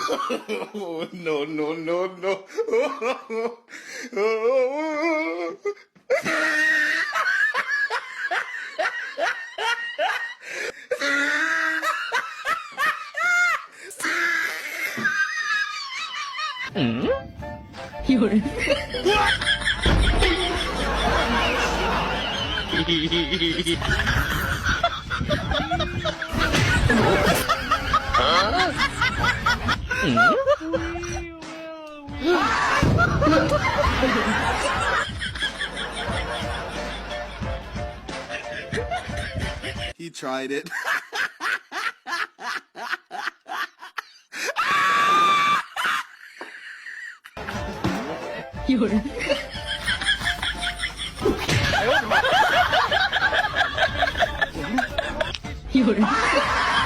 Oh, no, no, no, no. Mm? 有人。He tried it. 有人。有人。